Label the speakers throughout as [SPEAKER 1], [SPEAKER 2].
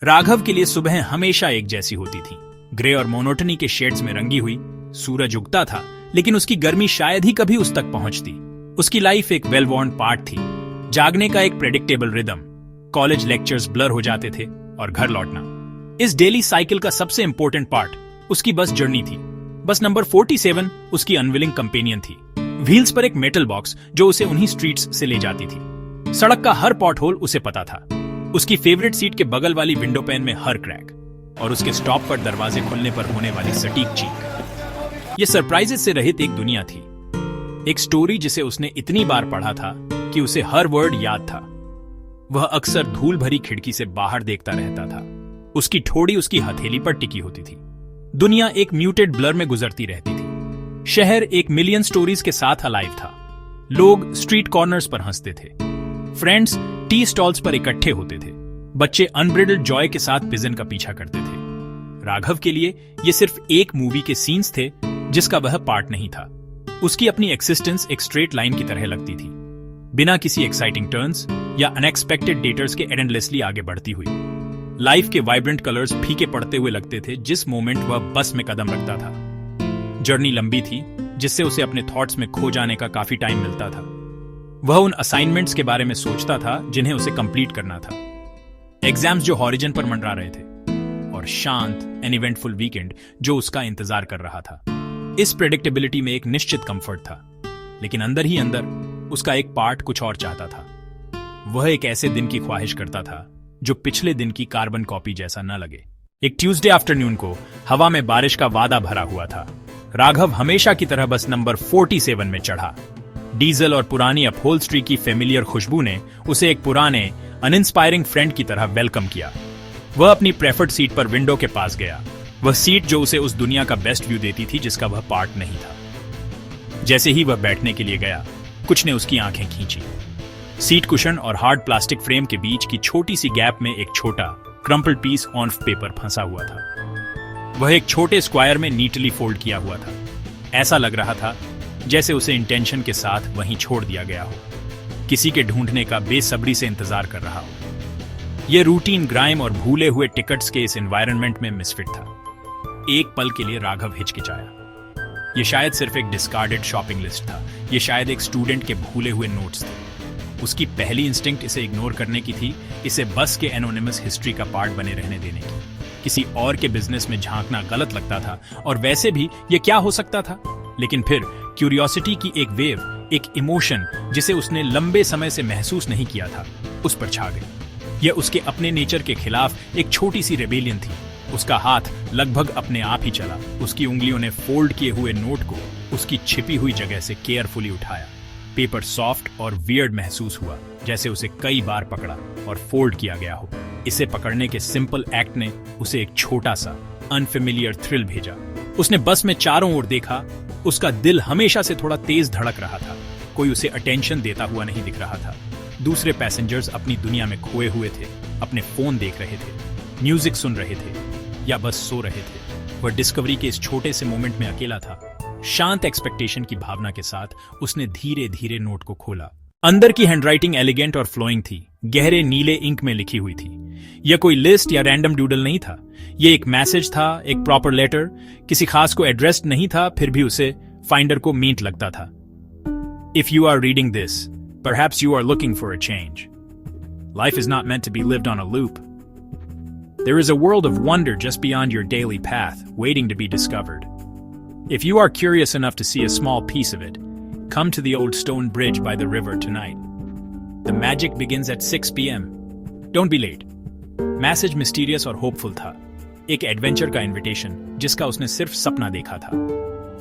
[SPEAKER 1] राघव के लिए सुबह हमेशा एक जैसी होती थी। ग्रे और मोनोटनी के शेड्स में रंगी हुई। सूरज उगता था, लेकिन उसकी गर्मी शायद ही कभी उस तक पहुंचती। उसकी लाइफ एक वेल वॉर्न पार्ट थी। जागने का एक predictable rhythm, college lectures blur हो जाते थे और घर लौटना। इस डेली साइकिल का सबसे इंपॉर्टेंट पार्ट उसकी बस जर्नी थी। बस नंबर 47 उसकी अनविलिंग कंपेनियन थी। व्हील्स पर एक मेटल बॉक्स जो उसे उन्हीं स्ट्रीट्स से ले जाती थी। सड़क का हर पॉट होल उसे पता था। उसकी फेवरेट सीट के बगल वाली विंडो पैन में हर क्रैक और उसके स्टॉप पर दरवाजे खुलने पर होने वाली सटीक चीख। ये सरप्राइजेस से रहित एक दुनिया थी। एक स्टोरी जिसे उसने इतनी बार पढ़ा था कि उसे हर वर्ड याद था। वह अक्सर धूल भरी खिड़की से बाहर देखता रहता था। उसकी ठोड़ी उसकी हथेली पर टिकी होती थी। दुनिया एक म्यूटेड ब्लर में गुजरती रहती थी। शहर एक मिलियन स्टोरीज के साथ अलाइव था। लोग स्ट्रीट कॉर्नर्स पर हंसते थे। फ्रेंड्स टी स्टॉल्स पर इकट्ठे होते थे। बच्चे अनब्रिडल्ड जॉय के साथ पिजन का पीछा करते थे। राघव के लिए ये सिर्फ एक मूवी के सीन्स थे जिसका वह पार्ट नहीं था। उसकी अपनी एक्सिस्टेंस एक स्ट्रेट लाइन की तरह लगती थी, बिना किसी एक्साइटिंग टर्न्स या अनएक्सपेक्टेड डेटर्स के एंडलेसली आगे बढ़ती हुई। लाइफ के वाइब्रेंट कलर्स फीके पड़ते हुए लगते थे जिस मोमेंट वह बस में कदम रखता था। जर्नी लंबी थी, जिससे उसे अपने थॉट्स में खो जाने का काफी टाइम मिलता था। वह उन असाइनमेंट्स के बारे में सोचता था जिन्हें उसे कंप्लीट करना था। एग्जाम्स जो हॉरिजन पर मंडरा रहे थे, और शांत एंड इवेंटफुल वीकेंड जो उसका इंतजार कर रहा था। इस प्रेडिक्टेबिलिटी में एक निश्चित कंफर्ट था, लेकिन अंदर ही अंदर उसका एक पार्ट कुछ और चाहता था। वह एक ऐसे दिन की ख्वाहिश करता था जो पिछले दिन की कार्बन कॉपी जैसा न लगे। एक ट्यूसडे आफ्टरनून को हवा में बारिश का वादा भरा हुआ था। राघव हमेशा की तरह बस नंबर 47 में चढ़ा। डीजल और पुरानी अपहोल्स्ट्री की फेमिलियर खुशबू ने उसे एक पुराने अनइंस्पायरिंग फ्रेंड की तरह वेलकम किया। वह अपनी प्रेफर्ड सीट पर विंडो के पास गया, वह सीट जो उसे उस दुनिया का बेस्ट व्यू देती थी जिसका वह पार्ट नहीं था। जैसे ही वह बैठने के लिए गया, कुछ ने उसकी आंखें खींची। सीट कुशन और हार्ड प्लास्टिक फ्रेम के बीच की छोटी सी गैप में एक छोटा क्रम्पल्ड पीस ऑफ पेपर फंसा हुआ था। वह एक छोटे स्क्वायर में नीटली फोल्ड किया हुआ था। ऐसा लग रहा था जैसे उसे इंटेंशन के साथ वहीं छोड़ दिया गया हो, किसी के ढूंढने का बेसब्री से इंतजार कर रहा हो। यह रूटीन, ग्राइम और भूले हुए टिकट्स के इस एनवायरनमेंट में मिसफिट था। एक पल के लिए राघव हिचकिचाया। यह शायद सिर्फ एक डिस्कार्डेड शॉपिंग लिस्ट था। यह शायद एक स्टूडेंट के भूले हुए नोट्स थे। उसकी पहली इंस्टिंक्ट इसे इग्नोर करने की थी, इसे बस के एनोनिमस हिस्ट्री का पार्ट बने रहने देने की। किसी और के बिजनेस में झांकना गलत लगता था, और वैसे भी यह क्या हो सकता था। लेकिन फिर क्यूरियोसिटी की एक वेव, एक इमोशन जिसे उसने लंबे समय से महसूस नहीं किया था, उस पर छा गई। यह उसके अपने नेचर के खिलाफ एक छोटी सी रेबेलियन थी। उसका हाथ लगभग अपने आप ही चला। उसकी उंगलियों ने फोल्ड किए हुए नोट को उसकी छिपी हुई जगह से केयरफुली उठाया। पेपर सॉफ्ट और वियर्ड महसूस हुआ, जैसे उसे कई बार पकड़ा और फोल्ड किया गया हो। इसे पकड़ने के सिंपल एक्ट ने उसे एक छोटा सा अनफेमिलियर थ्रिल भेजा। उसने बस में चारों ओर देखा। उसका दिल हमेशा से थोड़ा तेज धड़क रहा था। कोई उसे अटेंशन देता हुआ नहीं दिख रहा था। दूसरे पैसेंजर्स अपनी दुनिया में खोए हुए थे, अपने फोन देख रहे थे, म्यूजिक सुन रहे थे या बस सो रहे थे। वह डिस्कवरी के इस छोटे से मोमेंट में अकेला था। शांत एक्सपेक्टेशन की भावना के साथ उसने धीरे धीरे नोट को खोला। अंदर की हैंडराइटिंग एलिगेंट और फ्लोइंग थी, गहरे नीले इंक में लिखी हुई थी। यह कोई लिस्ट या रैंडम डूडल नहीं था। यह एक मैसेज था, एक प्रॉपर लेटर। किसी खास को एड्रेस्ड नहीं था, फिर भी उसे फाइंडर को मीट लगता था। If you are reading this, perhaps you are looking for a change. Life is not meant to be lived on a loop. There is a world of wonder just beyond your daily path, waiting to be discovered. If you are curious enough to see a small piece of it, come to the old stone bridge by the river tonight. The magic begins at 6 p.m. Don't be late. Message mysterious और hopeful था। एक adventure का invitation जिसका उसने सिर्फ सपना देखा था।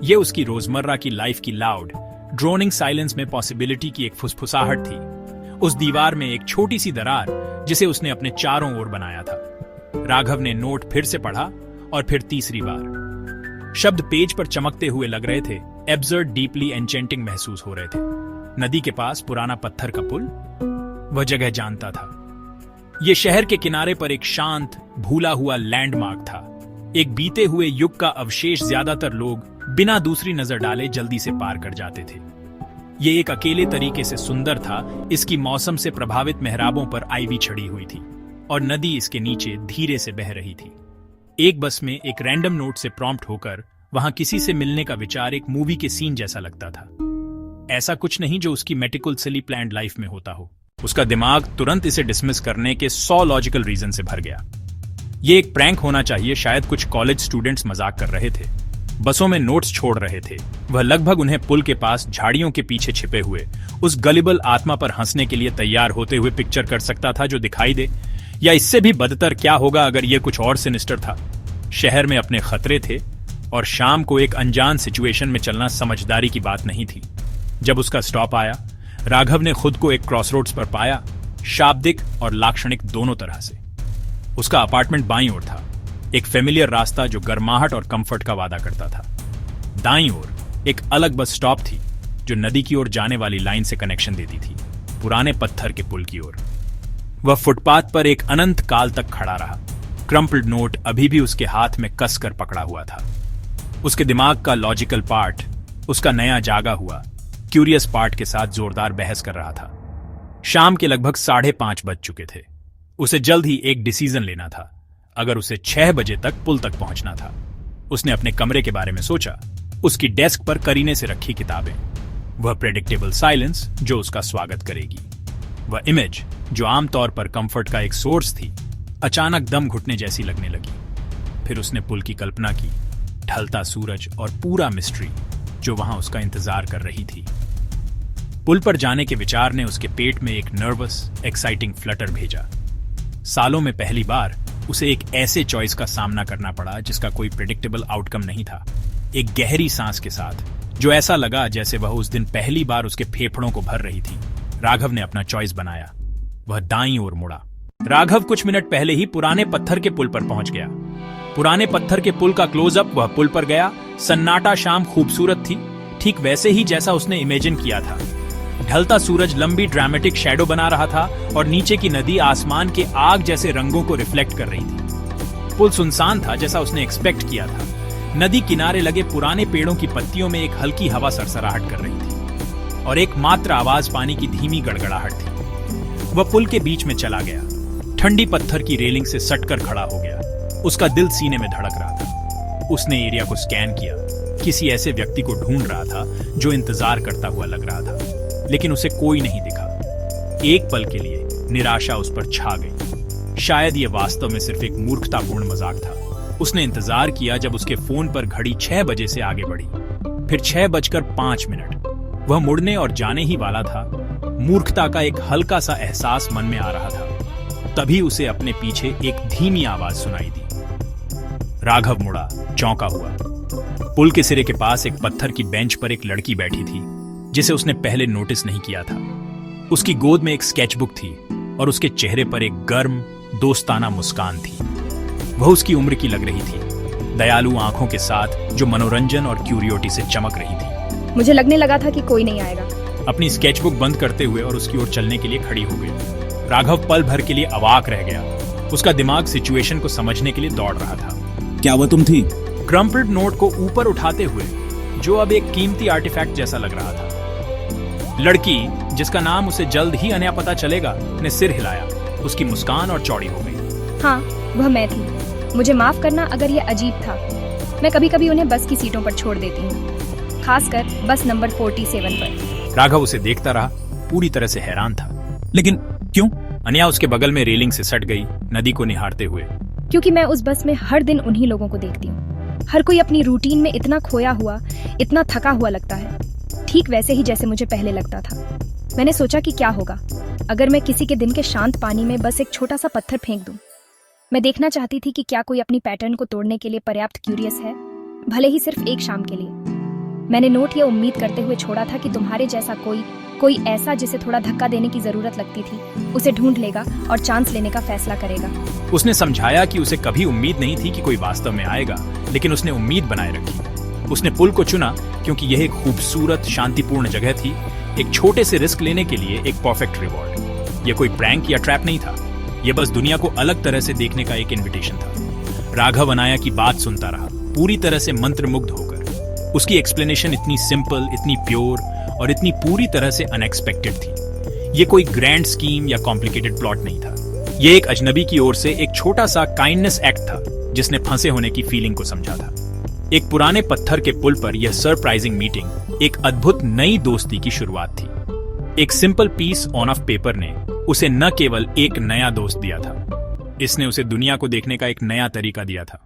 [SPEAKER 1] यह उसकी रोजमर्रा की लाइफ की लाउड, ड्रोनिंग साइलेंस में पॉसिबिलिटी की एक फुसफुसाहट थी। उस दीवार में एक छोटी सी दरार जिसे उसने अपने चारों ओर बनाया था। राघव ने नोट फिर से पढ़ा और फिर तीसरी बार। शब्द पेज पर चमकते हुए लग रहे थे, एब्सर्ड, डीपली एन्चेंटिंग महसूस हो रहे थे। नदी के पास पुराना पत्थर का पुल, वह जगह जानता था। यह शहर के किनारे पर एक शांत, भूला हुआ लैंडमार्क था। एक बीते हुए युग का अवशेष ज्यादातर लोग बिना दूसरी नजर डाले जल्दी से पार कर जाते थे। यह एक अकेले तरीके से सुंदर था। इसकी मौसम से प्रभावित मेहराबों पर आईवी छड़ी हुई थी। और नदी इसके नीचे धीरे से बह रही थी। एक बस में एक रैंडम नोट से प्रॉम्प्ट होकर वहां किसी से मिलने का विचार एक मूवी के सीन जैसा लगता था। ऐसा कुछ नहीं जो उसकी मेटिकुलसली प्लान्ड लाइफ में होता हो। उसका दिमाग तुरंत इसे डिसमिस करने के 100 लॉजिकल रीजन से भर गया। ये एक प्रैंक होना चाहिए, शायद कुछ कॉलेज स्टूडेंट्स मजाक कर रहे थे, बसों में नोट्स छोड़ रहे थे। वह लगभग उन्हें पुल के पास झाड़ियों के पीछे छिपे हुए उस गलिबल आत्मा पर हंसने के लिए तैयार होते हुए पिक्चर कर सकता था जो दिखाई दे। या इससे भी बदतर क्या होगा अगर यह कुछ और सिनिस्टर था। शहर में अपने खतरे थे और शाम को एक अनजान सिचुएशन में चलना समझदारी की बात नहीं थी। जब उसका स्टॉप आया, राघव ने खुद को एक क्रॉसरोड्स पर पाया, शाब्दिक और लाक्षणिक दोनों तरह से। उसका अपार्टमेंट बाईं ओर था, एक फेमिलियर रास्ता जो गर्माहट और कंफर्ट का वादा करता था। दाईं ओर एक अलग बस स्टॉप थी जो नदी की ओर जाने वाली लाइन से कनेक्शन देती थी, पुराने पत्थर के पुल की ओर। वह फुटपाथ पर एक अनंत काल तक खड़ा रहा। क्रम्पल्ड नोट अभी भी उसके हाथ में कसकर पकड़ा हुआ था। उसके दिमाग का लॉजिकल पार्ट उसका नया जागा हुआ क्यूरियस पार्ट के साथ जोरदार बहस कर रहा था। शाम के लगभग 5:30 बज चुके थे। उसे जल्द ही एक डिसीजन लेना था। अगर उसे 6 बजे तक पुल तक पहुंचना था। उसने अपने कमरे के बारे में सोचा। उसकी डेस्क पर करीने से रखी किताबें, वह प्रेडिक्टेबल साइलेंस जो उसका स्वागत करेगी, वह इमेज जो आमतौर पर कंफर्ट का एक सोर्स थी, अचानक दम घुटने जैसी लगने लगी। फिर उसने पुल की कल्पना की, ढलता सूरज और पूरा मिस्ट्री जो वहां उसका इंतजार कर रही थी। पुल पर जाने के विचार ने उसके पेट में एक नर्वस, एक्साइटिंग फ्लटर भेजा। सालों में पहली बार उसे एक ऐसे चॉइस का सामना करना पड़ा जिसका कोई प्रेडिक्टेबल आउटकम नहीं था। एक गहरी सांस के साथ, जो ऐसा लगा जैसे वह उस दिन पहली बार उसके फेफड़ों को भर रही थी, राघव ने अपना चॉइस बनाया। वह दाईं ओर मुड़ा। राघव कुछ मिनट पहले ही पुराने पत्थर के पुल पर पहुंच गया। पुराने पत्थर के पुल का क्लोजअप वह पुल पर गया। सन्नाटा शाम खूबसूरत थी, ठीक वैसे ही जैसा उसने इमेजिन किया था। ढलता सूरज लंबी ड्रामेटिक शैडो बना रहा था और नीचे की नदी आसमान के आग जैसे रंगों को रिफ्लेक्ट कर रही थी। पुल सुनसान था जैसा उसने एक्सपेक्ट किया था। नदी किनारे लगे पुराने पेड़ों की पत्तियों में एक हल्की हवा सरसराहट कर रही थी और एक मात्र आवाज पानी की धीमी गड़गड़ाहट थी। वह पुल के बीच में चला गया, ठंडी पत्थर की रेलिंग से सटकर खड़ा हो गया। उसका दिल सीने में धड़क रहा था। उसने एरिया को स्कैन किया, किसी ऐसे व्यक्ति को ढूंढ रहा था जो इंतजार करता हुआ लग रहा था, लेकिन उसे कोई नहीं दिखा। एक पल के लिए निराशा उस पर छा गई। शायद यह वास्तव में सिर्फ एक मूर्खतापूर्ण मजाक था। उसने इंतजार किया जब उसके फोन पर घड़ी 6 बजे से आगे बढ़ी, फिर 6:05। वह मुड़ने और जाने ही वाला था। मूर्खता का एक हल्का सा एहसास मन में आ रहा था। तभी उसे अपने पीछे एक धीमी आवाज सुनाई दी। राघव मुड़ा, चौंका हुआ। पुल के सिरे के पास एक पत्थर की बेंच पर एक लड़की बैठी थी जिसे उसने पहले नोटिस नहीं किया था। उसकी गोद में एक स्केचबुक थी और उसके चेहरे पर एक गर्म, दोस्ताना मुस्कान थी। वह उसकी उम्र की लग रही थी, दयालु आंखों के साथ जो मनोरंजन और क्यूरियोसिटी से चमक रही थी।
[SPEAKER 2] मुझे लगने लगा था कि कोई नहीं आएगा।
[SPEAKER 1] अपनी स्केचबुक बंद करते हुए और उसकी ओर चलने के लिए खड़ी हो गई। राघव पल भर के लिए अवाक रह गया। उसका दिमाग सिचुएशन को समझने के लिए दौड़ रहा था।
[SPEAKER 3] क्या वह तुम थी?
[SPEAKER 1] क्रम्पल्ड नोट को ऊपर उठाते हुए, जो अब एक कीमती आर्टिफैक्ट जैसा लग रहा था। लड़की, जिसका नाम उसे जल्द ही अन्य पता चलेगा, ने सिर हिलाया। उसकी मुस्कान और चौड़ी हो गई।
[SPEAKER 2] हाँ, वह मैं थी। मुझे माफ करना अगर यह अजीब था। मैं कभी कभी उन्हें बस की सीटों पर छोड़ देती हूँ, खासकर बस नंबर 47 पर।
[SPEAKER 1] राघव उसे देखता रहा, पूरी तरह से हैरान था।
[SPEAKER 3] लेकिन क्यों?
[SPEAKER 1] अनिया उसके बगल में रेलिंग से सट गई, नदी को निहारते हुए।
[SPEAKER 2] क्योंकि मैं उस बस में हर दिन उन्हीं लोगों को देखती हूँ। हर कोई अपनी रूटीन में इतना खोया हुआ, इतना थका हुआ लगता है, ठीक वैसे ही जैसे मुझे पहले लगता था। मैंने सोचा कि क्या होगा अगर मैं किसी के दिन के शांत पानी में बस एक छोटा सा पत्थर फेंक दूं। मैं देखना चाहती थी कि क्या कोई अपनी पैटर्न को तोड़ने के लिए पर्याप्त क्यूरियस है, भले ही सिर्फ एक शाम के लिए। मैंने नोट ये उम्मीद करते हुए छोड़ा था कि तुम्हारे जैसा कोई ऐसा जिसे थोड़ा धक्का देने की जरूरत लगती थी, उसे ढूंढ लेगा और चांस लेने का फैसला करेगा।
[SPEAKER 1] उसने समझाया कि उसे कभी उम्मीद नहीं थी कि कोई वास्तव में आएगा, लेकिन उसने उम्मीद बनाए रखी। उसने पुल को चुना क्योंकि यह एक खूबसूरत, शांतिपूर्ण जगह थी, एक छोटे से रिस्क लेने के लिए एक परफेक्ट रिवॉर्ड। यह कोई प्रैंक या ट्रैप नहीं था, यह बस दुनिया को अलग तरह से देखने का एक इन्विटेशन था। राघव अनाया की बात सुनता रहा, पूरी तरह से मंत्रमुग्ध होकर। उसकी एक्सप्लेनेशन इतनी सिंपल, इतनी प्योर और इतनी पूरी तरह से अनएक्सपेक्टेड थी। यह कोई ग्रैंड स्कीम या कॉम्प्लिकेटेड प्लॉट नहीं था। ये एक अजनबी की ओर से एक छोटा सा काइंडनेस एक्ट था जिसने फंसे होने की फीलिंग को समझा था। एक पुराने पत्थर के पुल पर यह सरप्राइजिंग मीटिंग एक अद्भुत नई दोस्ती की शुरुआत थी। एक simple piece on of paper ने उसे न केवल एक नया दोस्त दिया था, इसने उसे दुनिया को देखने का एक नया तरीका दिया था।